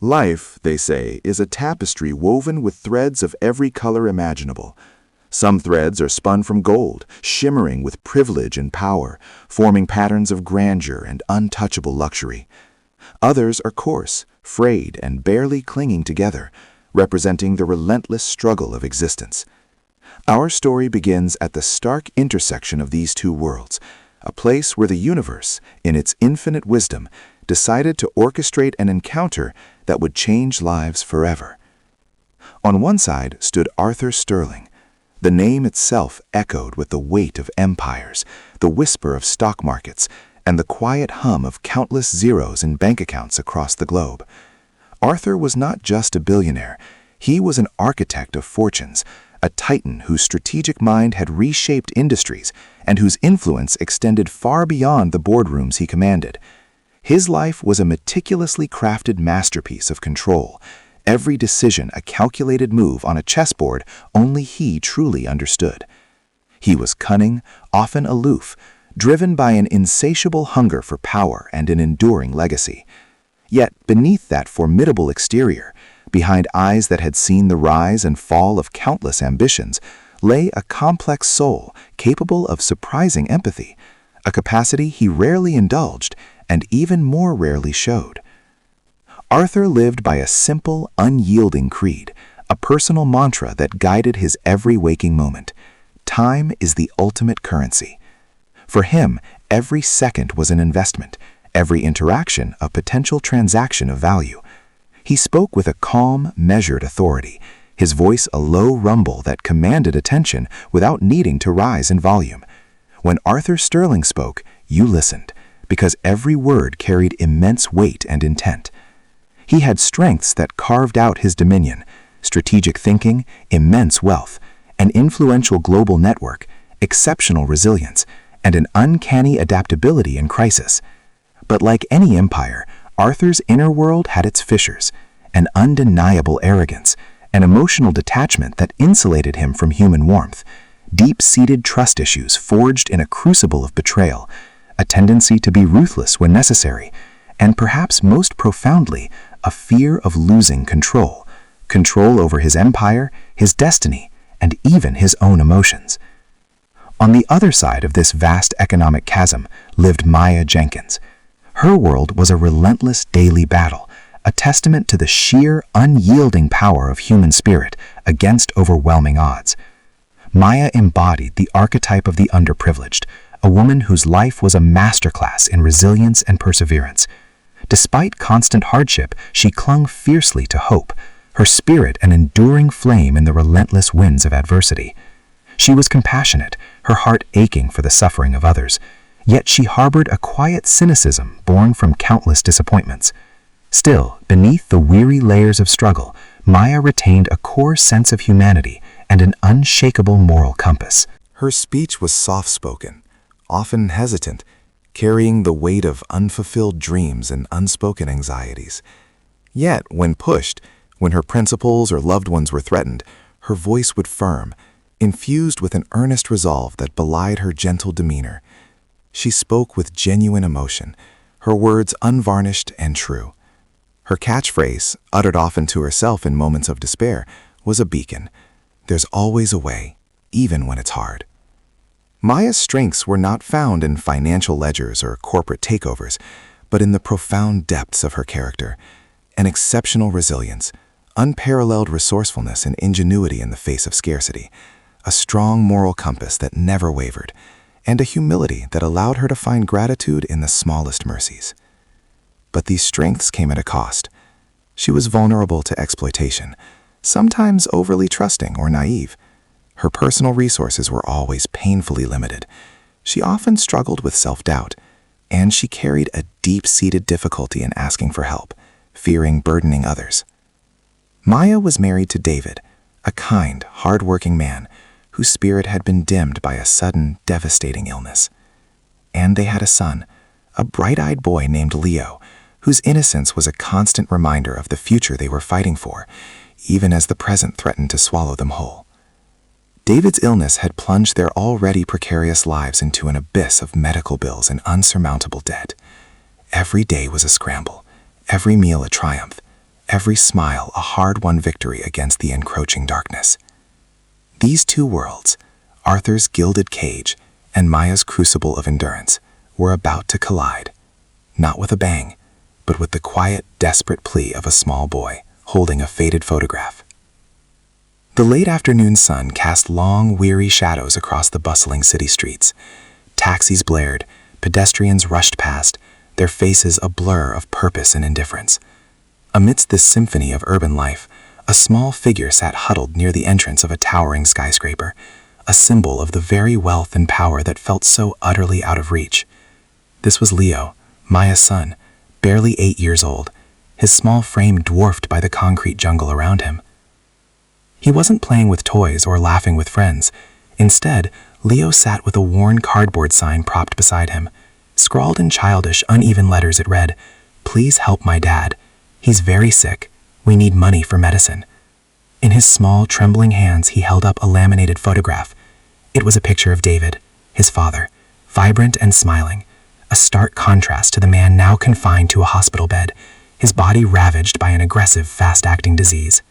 Life, they say, is a tapestry woven with threads of every color imaginable. Some threads are spun from gold, shimmering with privilege and power, forming patterns of grandeur and untouchable luxury. Others are coarse, frayed, and barely clinging together, representing the relentless struggle of existence. Our story begins at the stark intersection of these two worlds, a place where the universe, in its infinite wisdom, decided to orchestrate an encounter that would change lives forever. On one side stood Arthur Sterling. The name itself echoed with the weight of empires, the whisper of stock markets, and the quiet hum of countless zeros in bank accounts across the globe. Arthur was not just a billionaire. He was an architect of fortunes, a titan whose strategic mind had reshaped industries and whose influence extended far beyond the boardrooms he commanded. His life was a meticulously crafted masterpiece of control, every decision a calculated move on a chessboard only he truly understood. He was cunning, often aloof, driven by an insatiable hunger for power and an enduring legacy. Yet beneath that formidable exterior, behind eyes that had seen the rise and fall of countless ambitions, lay a complex soul capable of surprising empathy, a capacity he rarely indulged and even more rarely showed. Arthur lived by a simple, unyielding creed, a personal mantra that guided his every waking moment. Time is the ultimate currency. For him, every second was an investment, every interaction a potential transaction of value. He spoke with a calm, measured authority, his voice a low rumble that commanded attention without needing to rise in volume. When Arthur Sterling spoke, you listened, because every word carried immense weight and intent. He had strengths that carved out his dominion: strategic thinking, immense wealth, an influential global network, exceptional resilience, and an uncanny adaptability in crisis. But like any empire, Arthur's inner world had its fissures, an undeniable arrogance, an emotional detachment that insulated him from human warmth, deep-seated trust issues forged in a crucible of betrayal, a tendency to be ruthless when necessary, and perhaps most profoundly, a fear of losing control over his empire, his destiny, and even his own emotions. On the other side of this vast economic chasm lived Maya Jenkins. Her world was a relentless daily battle, a testament to the sheer, unyielding power of human spirit against overwhelming odds. Maya embodied the archetype of the underprivileged, a woman whose life was a masterclass in resilience and perseverance. Despite constant hardship, she clung fiercely to hope, her spirit an enduring flame in the relentless winds of adversity. She was compassionate, her heart aching for the suffering of others, yet she harbored a quiet cynicism born from countless disappointments. Still, beneath the weary layers of struggle, Maya retained a core sense of humanity and an unshakable moral compass. Her speech was soft-spoken, often hesitant, carrying the weight of unfulfilled dreams and unspoken anxieties. Yet, when pushed, when her principles or loved ones were threatened, her voice would firm, infused with an earnest resolve that belied her gentle demeanor. She spoke with genuine emotion, her words unvarnished and true. Her catchphrase, uttered often to herself in moments of despair, was a beacon. There's always a way, even when it's hard. Maya's strengths were not found in financial ledgers or corporate takeovers, but in the profound depths of her character, an exceptional resilience, unparalleled resourcefulness and ingenuity in the face of scarcity, a strong moral compass that never wavered, and a humility that allowed her to find gratitude in the smallest mercies. But these strengths came at a cost. She was vulnerable to exploitation, sometimes overly trusting or naive. Her personal resources were always painfully limited. She often struggled with self-doubt, and she carried a deep-seated difficulty in asking for help, fearing burdening others. Maya was married to David, a kind, hard-working man whose spirit had been dimmed by a sudden, devastating illness. And they had a son, a bright-eyed boy named Leo, whose innocence was a constant reminder of the future they were fighting for, even as the present threatened to swallow them whole. David's illness had plunged their already precarious lives into an abyss of medical bills and unsurmountable debt. Every day was a scramble, every meal a triumph, every smile a hard-won victory against the encroaching darkness. These two worlds, Arthur's gilded cage and Maya's crucible of endurance, were about to collide, not with a bang, but with the quiet, desperate plea of a small boy holding a faded photograph. The late afternoon sun cast long, weary shadows across the bustling city streets. Taxis blared, pedestrians rushed past, their faces a blur of purpose and indifference. Amidst this symphony of urban life, a small figure sat huddled near the entrance of a towering skyscraper, a symbol of the very wealth and power that felt so utterly out of reach. This was Leo, Maya's son, barely 8 years old, his small frame dwarfed by the concrete jungle around him. He wasn't playing with toys or laughing with friends. Instead, Leo sat with a worn cardboard sign propped beside him. Scrawled in childish, uneven letters, it read, "Please help my dad. He's very sick. We need money for medicine." In his small, trembling hands, he held up a laminated photograph. It was a picture of David, his father, vibrant and smiling, a stark contrast to the man now confined to a hospital bed, his body ravaged by an aggressive, fast-acting disease.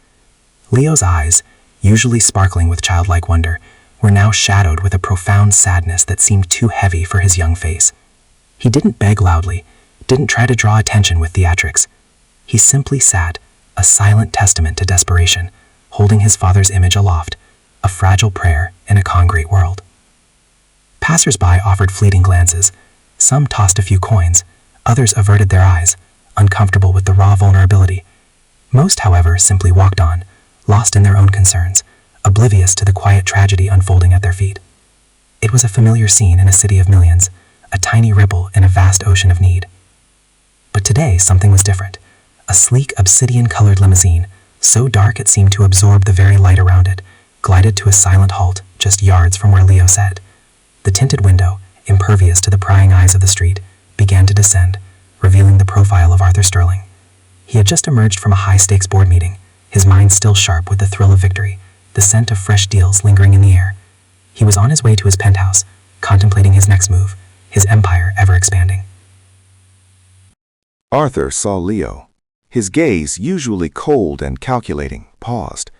Leo's eyes, usually sparkling with childlike wonder, were now shadowed with a profound sadness that seemed too heavy for his young face. He didn't beg loudly, didn't try to draw attention with theatrics. He simply sat, a silent testament to desperation, holding his father's image aloft, a fragile prayer in a concrete world. Passers-by offered fleeting glances. Some tossed a few coins, others averted their eyes, uncomfortable with the raw vulnerability. Most, however, simply walked on, lost in their own concerns, oblivious to the quiet tragedy unfolding at their feet. It was a familiar scene in a city of millions, a tiny ripple in a vast ocean of need. But today, something was different. A sleek, obsidian-colored limousine, so dark it seemed to absorb the very light around it, glided to a silent halt just yards from where Leo sat. The tinted window, impervious to the prying eyes of the street, began to descend, revealing the profile of Arthur Sterling. He had just emerged from a high-stakes board meeting, his mind still sharp with the thrill of victory, the scent of fresh deals lingering in the air. He was on his way to his penthouse, contemplating his next move, his empire ever expanding. Arthur saw Leo. His gaze, usually cold and calculating, paused.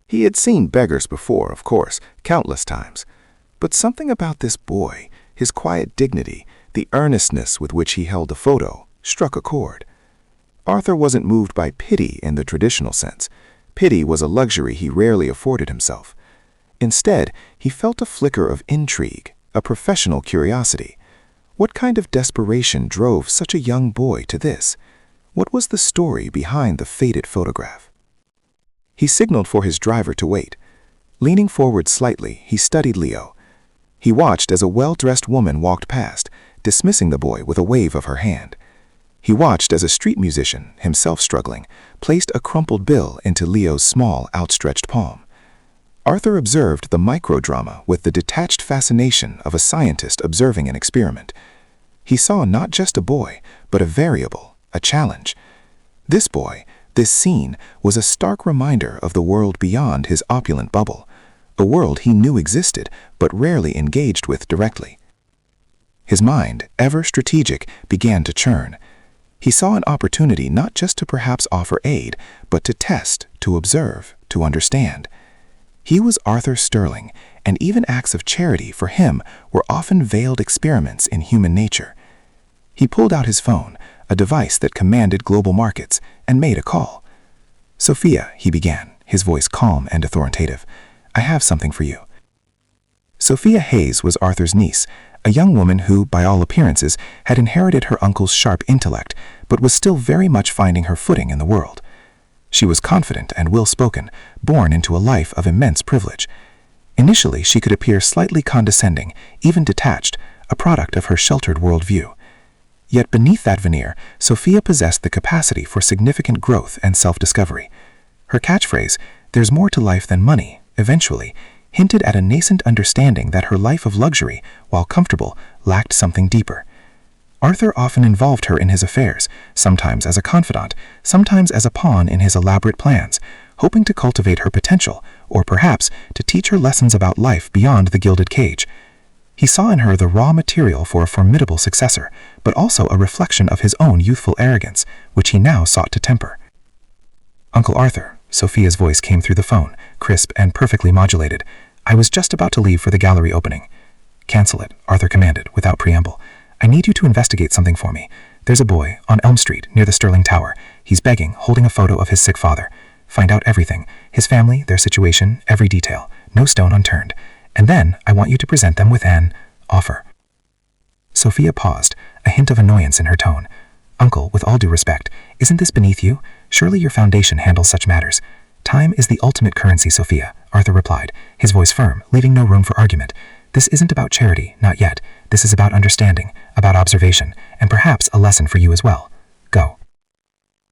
He had seen beggars before, of course, countless times. But something about this boy, his quiet dignity, the earnestness with which he held the photo, struck a chord. Arthur wasn't moved by pity in the traditional sense. Pity was a luxury he rarely afforded himself. Instead, he felt a flicker of intrigue, a professional curiosity. What kind of desperation drove such a young boy to this? What was the story behind the faded photograph? He signaled for his driver to wait. Leaning forward slightly, he studied Leo. He watched as a well-dressed woman walked past, dismissing the boy with a wave of her hand. He watched as a street musician, himself struggling, placed a crumpled bill into Leo's small, outstretched palm. Arthur observed the microdrama with the detached fascination of a scientist observing an experiment. He saw not just a boy, but a variable, a challenge. This boy, this scene, was a stark reminder of the world beyond his opulent bubble, a world he knew existed but rarely engaged with directly. His mind, ever strategic, began to churn. He saw an opportunity not just to perhaps offer aid, but to test, to observe, to understand. He was Arthur Sterling, and even acts of charity for him were often veiled experiments in human nature. He pulled out his phone, a device that commanded global markets, and made a call. "Sophia," he began, his voice calm and authoritative, "I have something for you." Sophia Hayes was Arthur's niece, a young woman who, by all appearances, had inherited her uncle's sharp intellect, but was still very much finding her footing in the world. She was confident and well-spoken, born into a life of immense privilege. Initially, she could appear slightly condescending, even detached, a product of her sheltered worldview. Yet beneath that veneer, Sophia possessed the capacity for significant growth and self-discovery. Her catchphrase, "There's more to life than money," eventually, hinted at a nascent understanding that her life of luxury, while comfortable, lacked something deeper. Arthur often involved her in his affairs, sometimes as a confidant, sometimes as a pawn in his elaborate plans, hoping to cultivate her potential, or perhaps to teach her lessons about life beyond the gilded cage. He saw in her the raw material for a formidable successor, but also a reflection of his own youthful arrogance, which he now sought to temper. Uncle Arthur, Sophia's voice came through the phone, crisp and perfectly modulated. I was just about to leave for the gallery opening. Cancel it, Arthur commanded, without preamble. I need you to investigate something for me. There's a boy, on Elm Street, near the Sterling Tower. He's begging, holding a photo of his sick father. Find out everything. His family, their situation, every detail. No stone unturned. And then, I want you to present them with an offer. Sophia paused, a hint of annoyance in her tone. Uncle, with all due respect, isn't this beneath you? Surely your foundation handles such matters. Time is the ultimate currency, Sophia, Arthur replied, his voice firm, leaving no room for argument. This isn't about charity, not yet. This is about understanding, about observation, and perhaps a lesson for you as well. Go.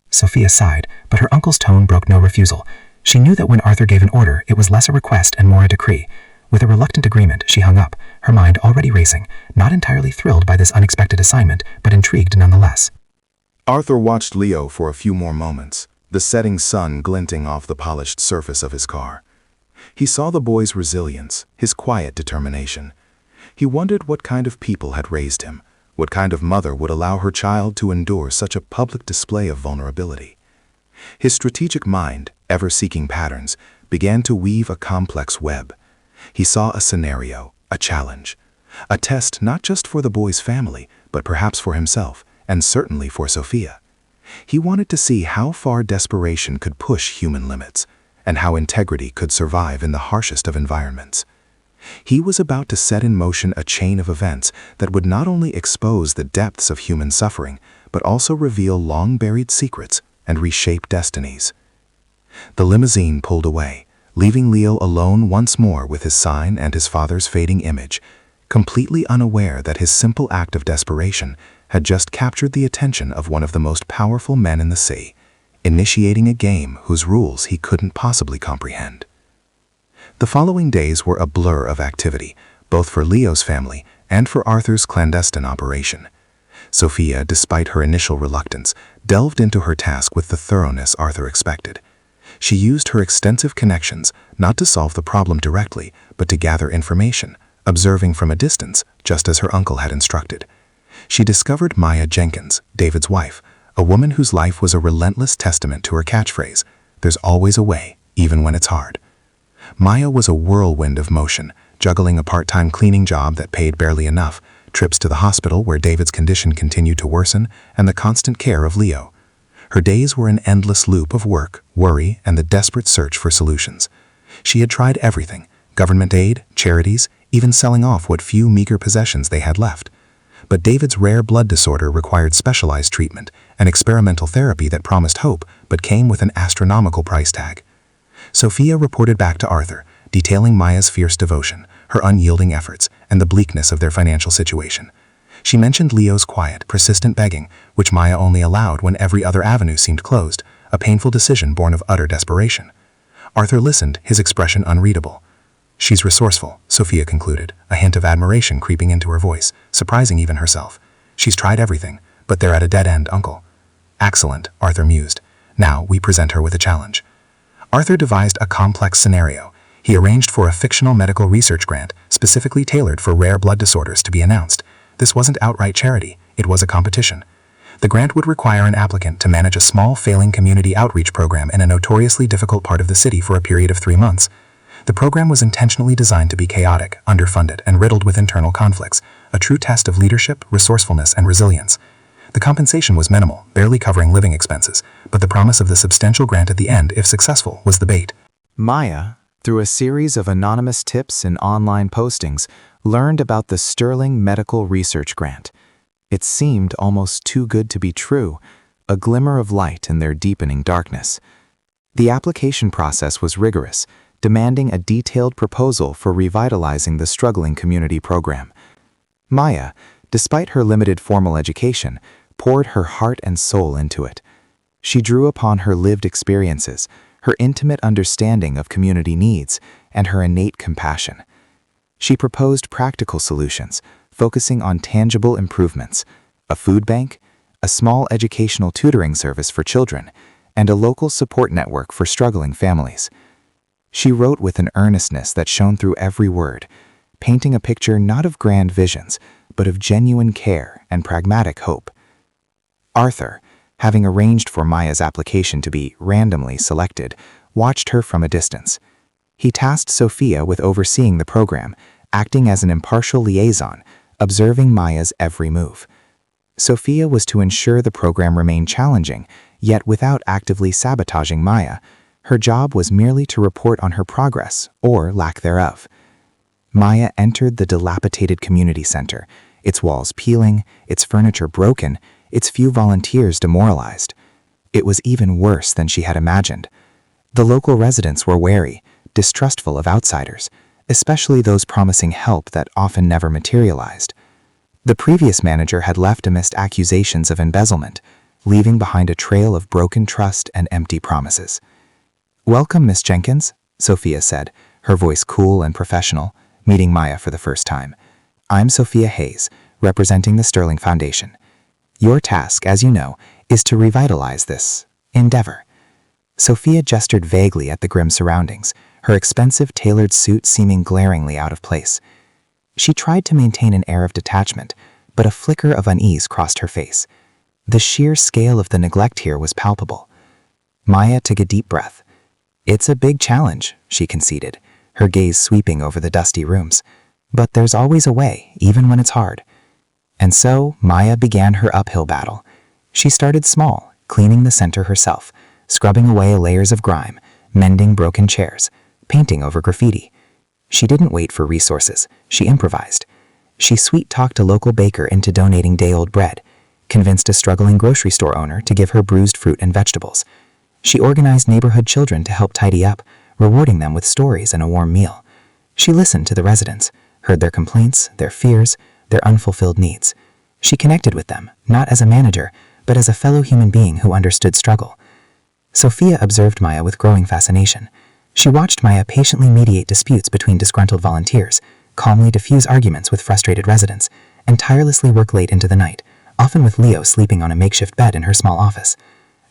Sophia sighed, but her uncle's tone broke no refusal. She knew that when Arthur gave an order, it was less a request and more a decree. With a reluctant agreement, she hung up, her mind already racing, not entirely thrilled by this unexpected assignment, but intrigued nonetheless. Arthur watched Leo for a few more moments, the setting sun glinting off the polished surface of his car. He saw the boy's resilience, his quiet determination. He wondered what kind of people had raised him, what kind of mother would allow her child to endure such a public display of vulnerability. His strategic mind, ever seeking patterns, began to weave a complex web. He saw a scenario, a challenge, a test not just for the boy's family, but perhaps for himself, and certainly for Sophia. He wanted to see how far desperation could push human limits, and how integrity could survive in the harshest of environments. He was about to set in motion a chain of events that would not only expose the depths of human suffering, but also reveal long-buried secrets and reshape destinies. The limousine pulled away, leaving Leo alone once more with his sign and his father's fading image, completely unaware that his simple act of desperation had just captured the attention of one of the most powerful men in the sea, initiating a game whose rules he couldn't possibly comprehend. The following days were a blur of activity, both for Leo's family and for Arthur's clandestine operation. Sophia, despite her initial reluctance, delved into her task with the thoroughness Arthur expected. She used her extensive connections not to solve the problem directly, but to gather information, observing from a distance, just as her uncle had instructed. She discovered Maya Jenkins, David's wife, a woman whose life was a relentless testament to her catchphrase, "There's always a way, even when it's hard." Maya was a whirlwind of motion, juggling a part-time cleaning job that paid barely enough, trips to the hospital where David's condition continued to worsen, and the constant care of Leo. Her days were an endless loop of work, worry, and the desperate search for solutions. She had tried everything: government aid, charities, even selling off what few meager possessions they had left. But David's rare blood disorder required specialized treatment, an experimental therapy that promised hope but came with an astronomical price tag. Sophia reported back to Arthur, detailing Maya's fierce devotion, her unyielding efforts, and the bleakness of their financial situation. She mentioned Leo's quiet, persistent begging, which Maya only allowed when every other avenue seemed closed, a painful decision born of utter desperation. Arthur listened, his expression unreadable. "She's resourceful," Sophia concluded, a hint of admiration creeping into her voice, surprising even herself. "She's tried everything, but they're at a dead end, Uncle." "Excellent," Arthur mused. "Now we present her with a challenge." Arthur devised a complex scenario. He arranged for a fictional medical research grant, specifically tailored for rare blood disorders, to be announced. This wasn't outright charity, it was a competition. The grant would require an applicant to manage a small, failing community outreach program in a notoriously difficult part of the city for a period of 3 months. The program was intentionally designed to be chaotic, underfunded, and riddled with internal conflicts, a true test of leadership, resourcefulness, and resilience. The compensation was minimal, barely covering living expenses, but the promise of the substantial grant at the end, if successful, was the bait. Maya, through a series of anonymous tips and online postings, learned about the Sterling Medical Research Grant. It seemed almost too good to be true, a glimmer of light in their deepening darkness. The application process was rigorous, demanding a detailed proposal for revitalizing the struggling community program. Maya, despite her limited formal education, poured her heart and soul into it. She drew upon her lived experiences, her intimate understanding of community needs, and her innate compassion. She proposed practical solutions, focusing on tangible improvements: a food bank, a small educational tutoring service for children, and a local support network for struggling families. She wrote with an earnestness that shone through every word, painting a picture not of grand visions, but of genuine care and pragmatic hope. Arthur, having arranged for Maya's application to be randomly selected, watched her from a distance. He tasked Sophia with overseeing the program, acting as an impartial liaison, observing Maya's every move. Sophia was to ensure the program remained challenging, yet without actively sabotaging Maya. Her job was merely to report on her progress, or lack thereof. Maya entered the dilapidated community center, its walls peeling, its furniture broken, its few volunteers demoralized. It was even worse than she had imagined. The local residents were wary, distrustful of outsiders, especially those promising help that often never materialized. The previous manager had left amidst accusations of embezzlement, leaving behind a trail of broken trust and empty promises. "Welcome, Miss Jenkins," Sophia said, her voice cool and professional, meeting Maya for the first time. "I'm Sophia Hayes, representing the Sterling Foundation. Your task, as you know, is to revitalize this endeavor." Sophia gestured vaguely at the grim surroundings, her expensive tailored suit seeming glaringly out of place. She tried to maintain an air of detachment, but a flicker of unease crossed her face. The sheer scale of the neglect here was palpable. Maya took a deep breath. "It's a big challenge," she conceded, her gaze sweeping over the dusty rooms. "But there's always a way, even when it's hard." And so Maya began her uphill battle. She started small, cleaning the center herself, scrubbing away layers of grime, mending broken chairs, painting over graffiti. She didn't wait for resources, she improvised. She sweet-talked a local baker into donating day-old bread, convinced a struggling grocery store owner to give her bruised fruit and vegetables. She organized neighborhood children to help tidy up, rewarding them with stories and a warm meal. She listened to the residents, heard their complaints, their fears, their unfulfilled needs. She connected with them, not as a manager, but as a fellow human being who understood struggle. Sophia observed Maya with growing fascination. She watched Maya patiently mediate disputes between disgruntled volunteers, calmly diffuse arguments with frustrated residents, and tirelessly work late into the night, often with Leo sleeping on a makeshift bed in her small office.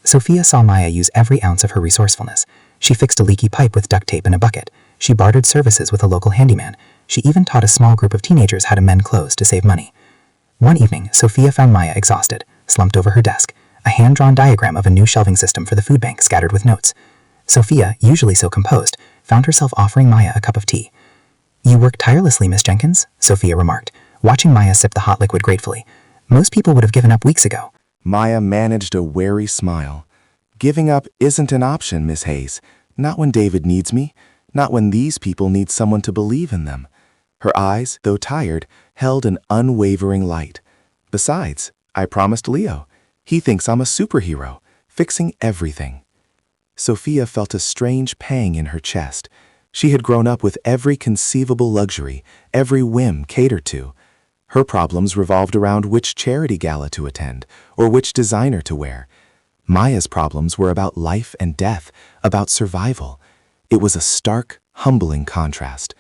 Sophia saw Maya use every ounce of her resourcefulness. She fixed a leaky pipe with duct tape in a bucket. She bartered services with a local handyman. She even taught a small group of teenagers how to mend clothes to save money. One evening, Sophia found Maya exhausted, slumped over her desk, a hand-drawn diagram of a new shelving system for the food bank scattered with notes. Sophia, usually so composed, found herself offering Maya a cup of tea. "You work tirelessly, Miss Jenkins," Sophia remarked, watching Maya sip the hot liquid gratefully. "Most people would have given up weeks ago." Maya managed a wary smile. "Giving up isn't an option, Miss Hayes. Not when David needs me. Not when these people need someone to believe in them." Her eyes, though tired, held an unwavering light. "Besides, I promised Leo. He thinks I'm a superhero, fixing everything." Sophia felt a strange pang in her chest. She had grown up with every conceivable luxury, every whim catered to. Her problems revolved around which charity gala to attend, or which designer to wear. Maya's problems were about life and death, about survival. It was a stark, humbling contrast.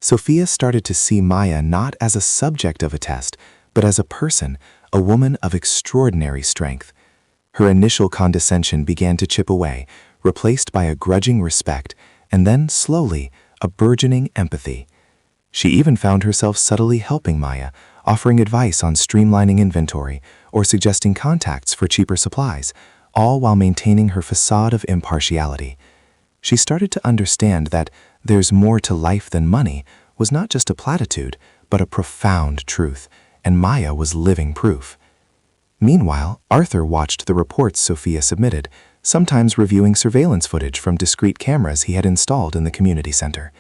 Sophia started to see Maya not as a subject of a test, but as a person, a woman of extraordinary strength. Her initial condescension began to chip away, replaced by a grudging respect, and then, slowly, a burgeoning empathy. She even found herself subtly helping Maya, offering advice on streamlining inventory or suggesting contacts for cheaper supplies, all while maintaining her facade of impartiality. She started to understand that "there's more to life than money" was not just a platitude, but a profound truth, and Maya was living proof. Meanwhile, Arthur watched the reports Sophia submitted, sometimes reviewing surveillance footage from discreet cameras he had installed in the community center.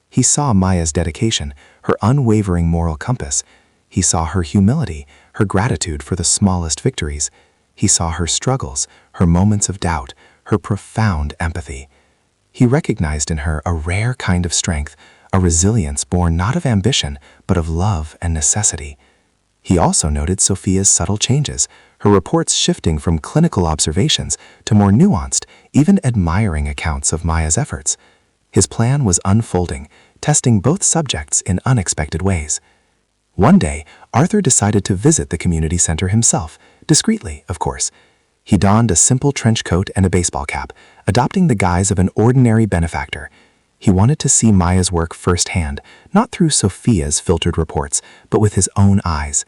He saw Maya's dedication, her unwavering moral compass. He saw her humility, her gratitude for the smallest victories. He saw her struggles, her moments of doubt, her profound empathy. He recognized in her a rare kind of strength, a resilience born not of ambition, but of love and necessity. He also noted Sophia's subtle changes, her reports shifting from clinical observations to more nuanced, even admiring accounts of Maya's efforts. His plan was unfolding, testing both subjects in unexpected ways. One day, Arthur decided to visit the community center himself, discreetly, of course. He donned a simple trench coat and a baseball cap, adopting the guise of an ordinary benefactor. He wanted to see Maya's work firsthand, not through Sophia's filtered reports, but with his own eyes.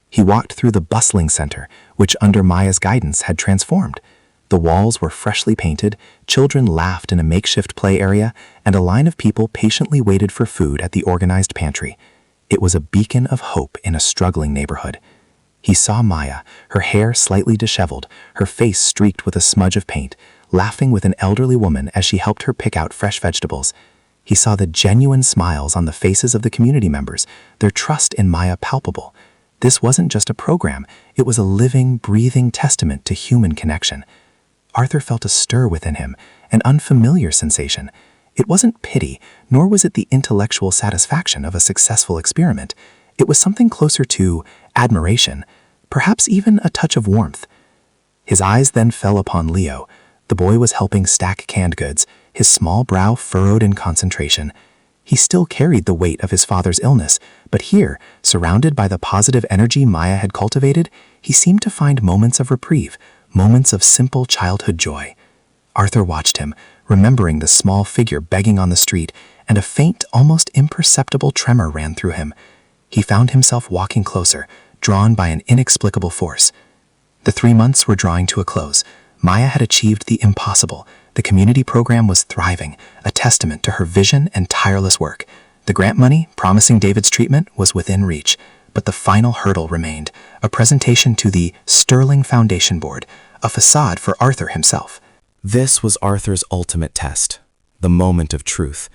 He walked through the bustling center, which under Maya's guidance had transformed. The walls were freshly painted, children laughed in a makeshift play area, and a line of people patiently waited for food at the organized pantry. It was a beacon of hope in a struggling neighborhood. He saw Maya, her hair slightly disheveled, her face streaked with a smudge of paint, laughing with an elderly woman as she helped her pick out fresh vegetables. He saw the genuine smiles on the faces of the community members, their trust in Maya palpable. This wasn't just a program, it was a living, breathing testament to human connection. Arthur felt a stir within him, an unfamiliar sensation. It wasn't pity, nor was it the intellectual satisfaction of a successful experiment. It was something closer to admiration, perhaps even a touch of warmth. His eyes then fell upon Leo. The boy was helping stack canned goods, his small brow furrowed in concentration. He still carried the weight of his father's illness, but here, surrounded by the positive energy Maya had cultivated, he seemed to find moments of reprieve, moments of simple childhood joy. Arthur watched him, remembering the small figure begging on the street, and a faint, almost imperceptible tremor ran through him. He found himself walking closer, drawn by an inexplicable force. The 3 months were drawing to a close. Maya had achieved the impossible. The community program was thriving, a testament to her vision and tireless work. The grant money, promising David's treatment, was within reach. But the final hurdle remained, a presentation to the Sterling Foundation Board, a facade for Arthur himself. This was Arthur's ultimate test, the moment of truth.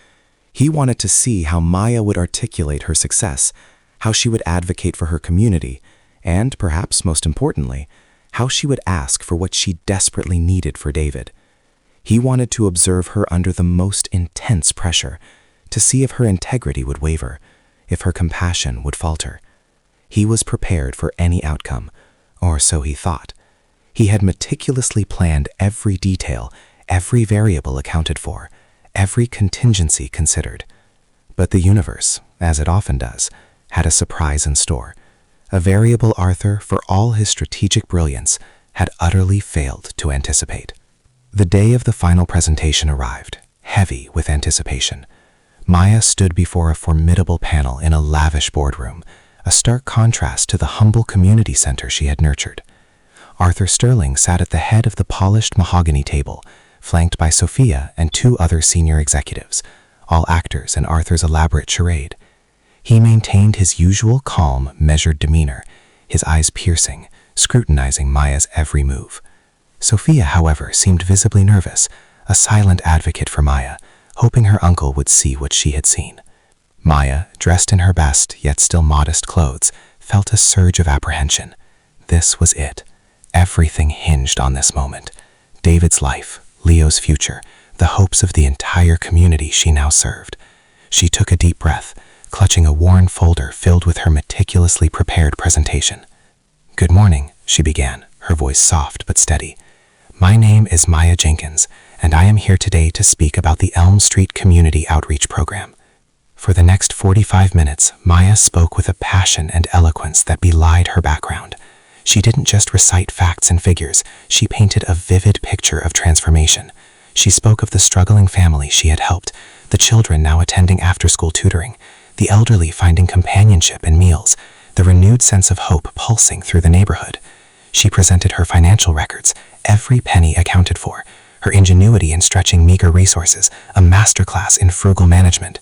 He wanted to see how Maya would articulate her success, how she would advocate for her community, and, perhaps most importantly, how she would ask for what she desperately needed for David. He wanted to observe her under the most intense pressure, to see if her integrity would waver, if her compassion would falter. He was prepared for any outcome, or so he thought. He had meticulously planned every detail, every variable accounted for, every contingency considered. But the universe, as it often does, had a surprise in store. A variable Arthur, for all his strategic brilliance, had utterly failed to anticipate. The day of the final presentation arrived, heavy with anticipation. Maya stood before a formidable panel in a lavish boardroom, a stark contrast to the humble community center she had nurtured. Arthur Sterling sat at the head of the polished mahogany table, flanked by Sophia and 2 other senior executives, all actors in Arthur's elaborate charade. He maintained his usual calm, measured demeanor, his eyes piercing, scrutinizing Maya's every move. Sophia, however, seemed visibly nervous, a silent advocate for Maya, hoping her uncle would see what she had seen. Maya, dressed in her best, yet still modest clothes, felt a surge of apprehension. This was it. Everything hinged on this moment. David's life, Leo's future, the hopes of the entire community she now served. She took a deep breath, clutching a worn folder filled with her meticulously prepared presentation. "Good morning," she began, her voice soft but steady. "My name is Maya Jenkins, and I am here today to speak about the Elm Street Community Outreach Program." For the next 45 minutes, Maya spoke with a passion and eloquence that belied her background. She didn't just recite facts and figures, she painted a vivid picture of transformation. She spoke of the struggling family she had helped, the children now attending after-school tutoring, the elderly finding companionship in meals, the renewed sense of hope pulsing through the neighborhood. She presented her financial records, every penny accounted for, her ingenuity in stretching meager resources, a masterclass in frugal management.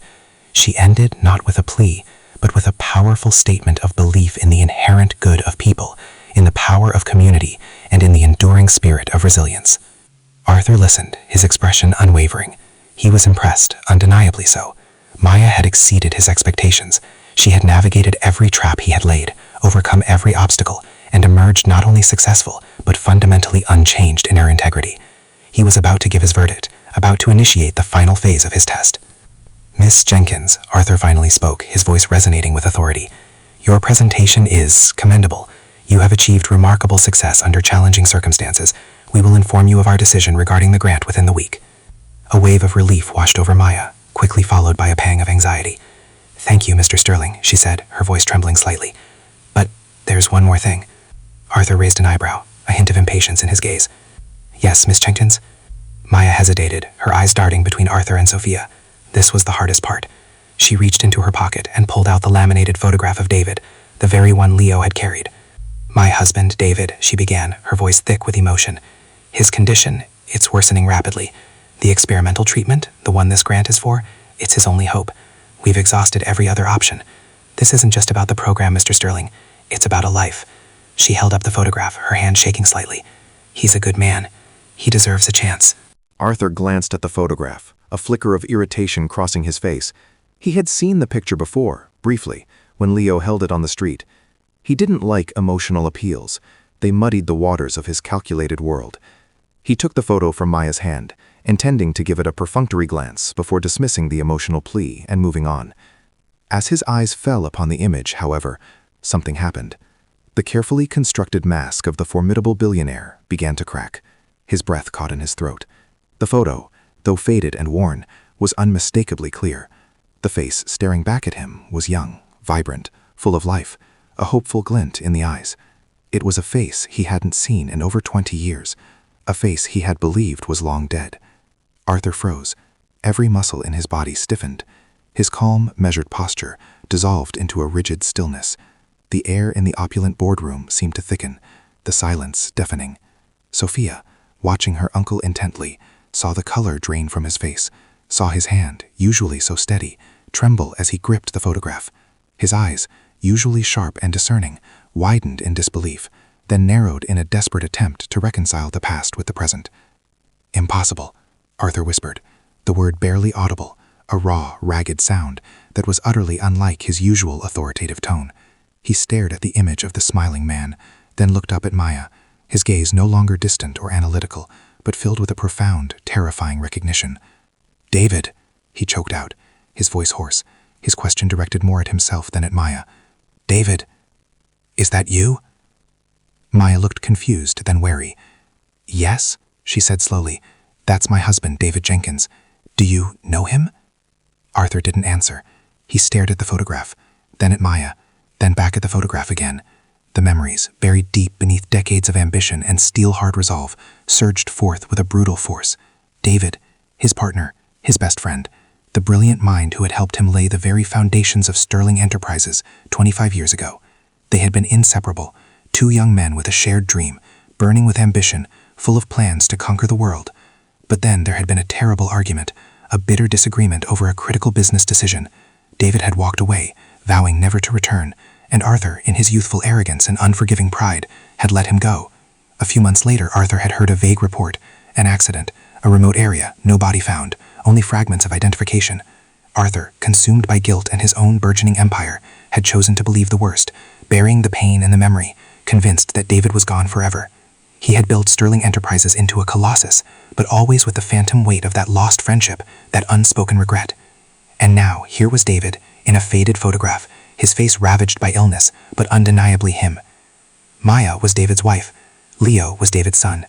She ended not with a plea, but with a powerful statement of belief in the inherent good of people, in the power of community, and in the enduring spirit of resilience. Arthur listened, his expression unwavering. He was impressed, undeniably so. Maya had exceeded his expectations. She had navigated every trap he had laid, overcome every obstacle, and emerged not only successful, but fundamentally unchanged in her integrity. He was about to give his verdict, about to initiate the final phase of his test. "Miss Jenkins," Arthur finally spoke, his voice resonating with authority. "Your presentation is commendable. You have achieved remarkable success under challenging circumstances. We will inform you of our decision regarding the grant within the week." A wave of relief washed over Maya, quickly followed by a pang of anxiety. "Thank you, Mr. Sterling," she said, her voice trembling slightly. "But there's one more thing." Arthur raised an eyebrow, a hint of impatience in his gaze. "Yes, Miss Jenkins?" Maya hesitated, her eyes darting between Arthur and Sophia. This was the hardest part. She reached into her pocket and pulled out the laminated photograph of David, the very one Leo had carried. My husband, David, she began, her voice thick with emotion. His condition, it's worsening rapidly. The experimental treatment, the one this grant is for, it's his only hope. We've exhausted every other option. This isn't just about the program, Mr. Sterling. It's about a life. She held up the photograph, her hand shaking slightly. He's a good man. He deserves a chance. Arthur glanced at the photograph, a flicker of irritation crossing his face. He had seen the picture before, briefly, when Leo held it on the street. He didn't like emotional appeals. They muddied the waters of his calculated world. He took the photo from Maya's hand, intending to give it a perfunctory glance before dismissing the emotional plea and moving on. As his eyes fell upon the image, however, something happened. The carefully constructed mask of the formidable billionaire began to crack. His breath caught in his throat. The photo, though faded and worn, was unmistakably clear. The face staring back at him was young, vibrant, full of life, a hopeful glint in the eyes. It was a face he hadn't seen in over 20 years, a face he had believed was long dead. Arthur froze. Every muscle in his body stiffened. His calm, measured posture dissolved into a rigid stillness. The air in the opulent boardroom seemed to thicken, the silence deafening. Sophia, watching her uncle intently, saw the color drain from his face, saw his hand, usually so steady, tremble as he gripped the photograph. His eyes, usually sharp and discerning, widened in disbelief, then narrowed in a desperate attempt to reconcile the past with the present. "Impossible," Arthur whispered, the word barely audible, a raw, ragged sound that was utterly unlike his usual authoritative tone. He stared at the image of the smiling man, then looked up at Maya, his gaze no longer distant or analytical, but filled with a profound, terrifying recognition. "David," he choked out, his voice hoarse, his question directed more at himself than at Maya. "David, is that you?" Maya looked confused, then wary. "Yes," she said slowly. "That's my husband, David Jenkins. Do you know him?" Arthur didn't answer. He stared at the photograph, then at Maya, then back at the photograph again. The memories, buried deep beneath decades of ambition and steel-hard resolve, surged forth with a brutal force. David, his partner, his best friend, the brilliant mind who had helped him lay the very foundations of Sterling Enterprises 25 years ago. They had been inseparable, two young men with a shared dream, burning with ambition, full of plans to conquer the world. But then there had been a terrible argument, a bitter disagreement over a critical business decision. David had walked away, vowing never to return, and Arthur, in his youthful arrogance and unforgiving pride, had let him go. A few months later, Arthur had heard a vague report, an accident, a remote area, no body found, only fragments of identification. Arthur, consumed by guilt and his own burgeoning empire, had chosen to believe the worst, burying the pain and the memory, convinced that David was gone forever. He had built Sterling Enterprises into a colossus, but always with the phantom weight of that lost friendship, that unspoken regret. And now, here was David, in a faded photograph, his face ravaged by illness, but undeniably him. Maya was David's wife. Leo was David's son.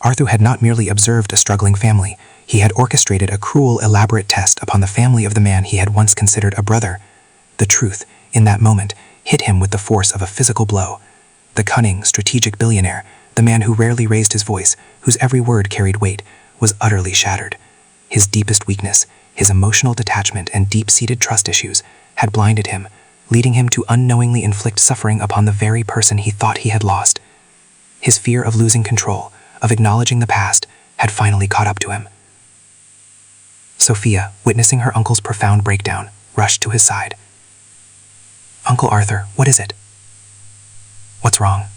Arthur had not merely observed a struggling family, he had orchestrated a cruel, elaborate test upon the family of the man he had once considered a brother. The truth, in that moment, hit him with the force of a physical blow. The cunning, strategic billionaire, the man who rarely raised his voice, whose every word carried weight, was utterly shattered. His deepest weakness, his emotional detachment and deep-seated trust issues, had blinded him, leading him to unknowingly inflict suffering upon the very person he thought he had lost. His fear of losing control, of acknowledging the past, had finally caught up to him. Sophia, witnessing her uncle's profound breakdown, rushed to his side. "Uncle Arthur, what is it? What's wrong?"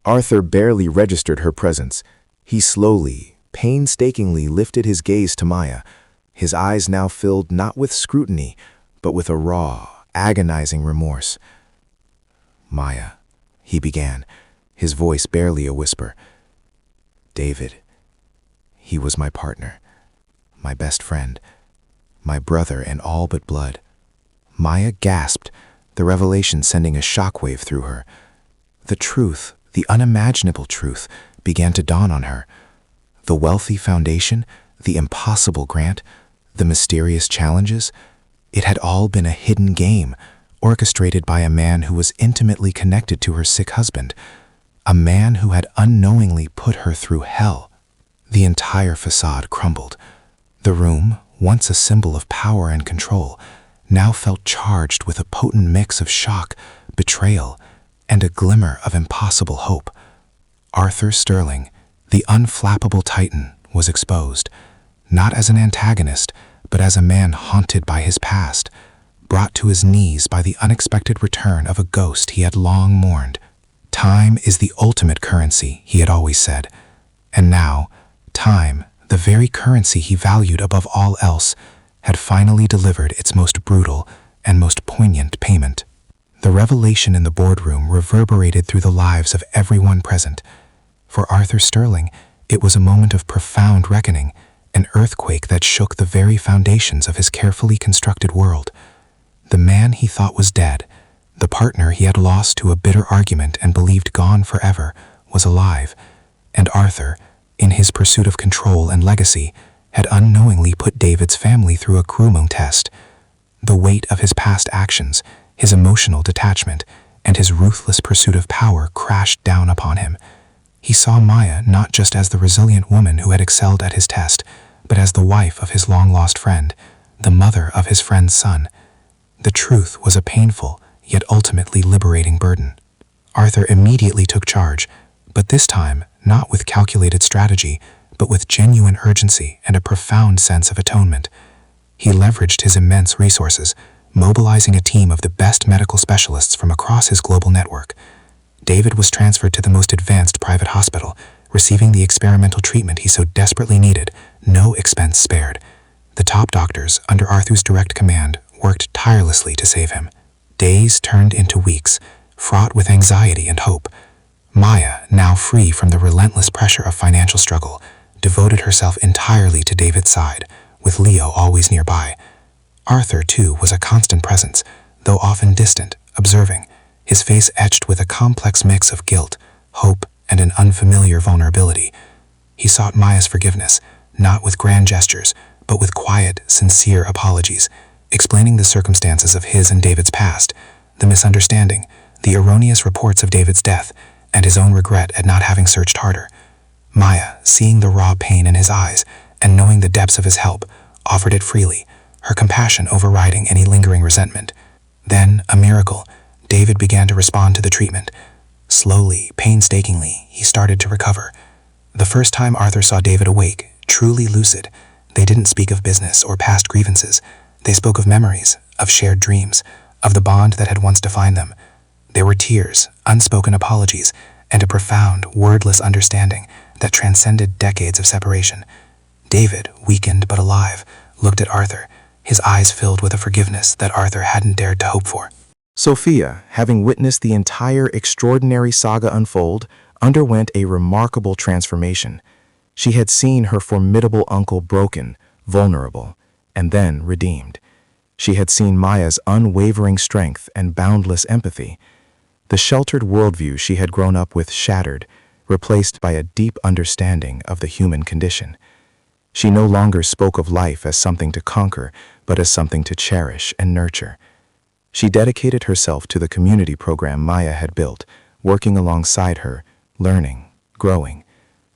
Arthur barely registered her presence. He slowly, painstakingly lifted his gaze to Maya, his eyes now filled not with scrutiny, but with a raw, agonizing remorse. "Maya," he began, his voice barely a whisper. "David, he was my partner, my best friend, my brother in all but blood." Maya gasped, the revelation sending a shockwave through her. The truth, the unimaginable truth, began to dawn on her. The wealthy foundation, the impossible grant, the mysterious challenges, it had all been a hidden game, orchestrated by a man who was intimately connected to her sick husband, a man who had unknowingly put her through hell. The entire facade crumbled. The room, once a symbol of power and control, now felt charged with a potent mix of shock, betrayal, and a glimmer of impossible hope. Arthur Sterling, the unflappable titan, was exposed, not as an antagonist, but as a man haunted by his past, brought to his knees by the unexpected return of a ghost he had long mourned. Time is the ultimate currency, he had always said. And now, time, the very currency he valued above all else, had finally delivered its most brutal and most poignant payment. The revelation in the boardroom reverberated through the lives of everyone present. For Arthur Sterling, it was a moment of profound reckoning, an earthquake that shook the very foundations of his carefully constructed world. The man he thought was dead, the partner he had lost to a bitter argument and believed gone forever, was alive, and Arthur, in his pursuit of control and legacy, had unknowingly put David's family through a Krumung test. The weight of his past actions, his emotional detachment, and his ruthless pursuit of power crashed down upon him. He saw Maya not just as the resilient woman who had excelled at his test, but as the wife of his long-lost friend, the mother of his friend's son. The truth was a painful, yet ultimately liberating burden. Arthur immediately took charge, but this time not with calculated strategy, but with genuine urgency and a profound sense of atonement. He leveraged his immense resources, mobilizing a team of the best medical specialists from across his global network. David was transferred to the most advanced private hospital, receiving the experimental treatment he so desperately needed, no expense spared. The top doctors, under Arthur's direct command, worked tirelessly to save him. Days turned into weeks, fraught with anxiety and hope. Maya, now free from the relentless pressure of financial struggle, devoted herself entirely to David's side, with Leo always nearby. Arthur, too, was a constant presence, though often distant, observing, his face etched with a complex mix of guilt, hope, and an unfamiliar vulnerability. He sought Maya's forgiveness, not with grand gestures, but with quiet, sincere apologies, explaining the circumstances of his and David's past, the misunderstanding, the erroneous reports of David's death, and his own regret at not having searched harder. Maya, seeing the raw pain in his eyes and knowing the depths of his help, offered it freely, her compassion overriding any lingering resentment. Then, a miracle, David began to respond to the treatment. Slowly, painstakingly, he started to recover. The first time Arthur saw David awake, truly lucid, they didn't speak of business or past grievances. They spoke of memories, of shared dreams, of the bond that had once defined them. There were tears, unspoken apologies, and a profound, wordless understanding that transcended decades of separation. David, weakened but alive, looked at Arthur, his eyes filled with a forgiveness that Arthur hadn't dared to hope for. Sophia, having witnessed the entire extraordinary saga unfold, underwent a remarkable transformation. She had seen her formidable uncle broken, vulnerable, and then redeemed. She had seen Maya's unwavering strength and boundless empathy. The sheltered worldview she had grown up with shattered, replaced by a deep understanding of the human condition. She no longer spoke of life as something to conquer, but as something to cherish and nurture. She dedicated herself to the community program Maya had built, working alongside her, learning, growing,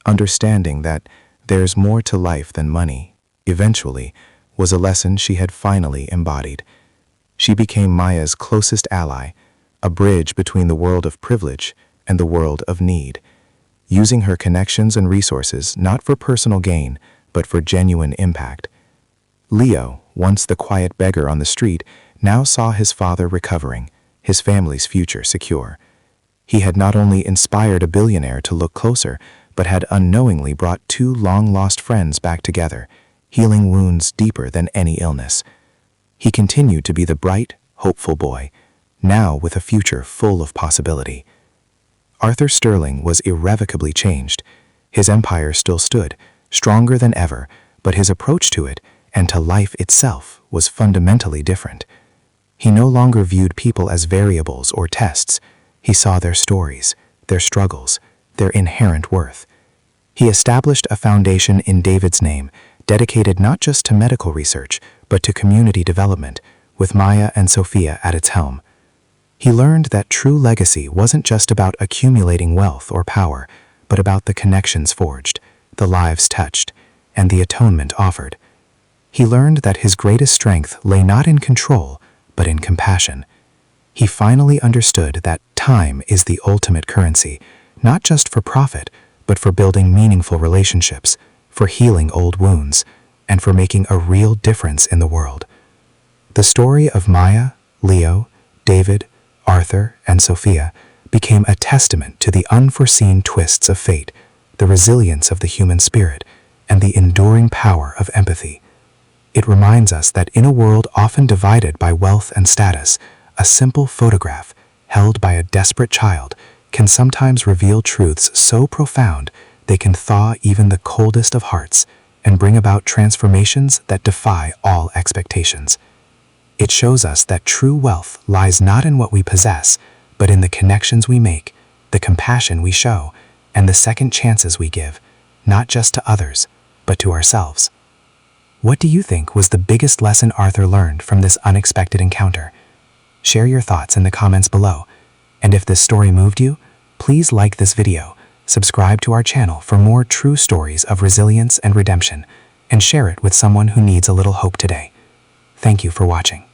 understanding that there's more to life than money, eventually, was a lesson she had finally embodied. She became Maya's closest ally, a bridge between the world of privilege and the world of need, using her connections and resources not for personal gain, but for genuine impact. Leo, once the quiet beggar on the street, now saw his father recovering, his family's future secure. He had not only inspired a billionaire to look closer, but had unknowingly brought two long-lost friends back together, healing wounds deeper than any illness. He continued to be the bright, hopeful boy, now with a future full of possibility. Arthur Sterling was irrevocably changed. His empire still stood, stronger than ever, but his approach to it, and to life itself, was fundamentally different. He no longer viewed people as variables or tests. He saw their stories, their struggles, their inherent worth. He established a foundation in David's name, dedicated not just to medical research, but to community development, with Maya and Sophia at its helm. He learned that true legacy wasn't just about accumulating wealth or power, but about the connections forged, the lives touched, and the atonement offered. He learned that his greatest strength lay not in control, but in compassion. He finally understood that time is the ultimate currency, not just for profit, but for building meaningful relationships, for healing old wounds, and for making a real difference in the world. The story of Maya, Leo, David, Arthur, and Sophia became a testament to the unforeseen twists of fate, the resilience of the human spirit, and the enduring power of empathy. It reminds us that in a world often divided by wealth and status, a simple photograph, held by a desperate child, can sometimes reveal truths so profound they can thaw even the coldest of hearts and bring about transformations that defy all expectations. It shows us that true wealth lies not in what we possess, but in the connections we make, the compassion we show, and the second chances we give, not just to others, but to ourselves. What do you think was the biggest lesson Arthur learned from this unexpected encounter? Share your thoughts in the comments below. And if this story moved you, please like this video, subscribe to our channel for more true stories of resilience and redemption, and share it with someone who needs a little hope today. Thank you for watching.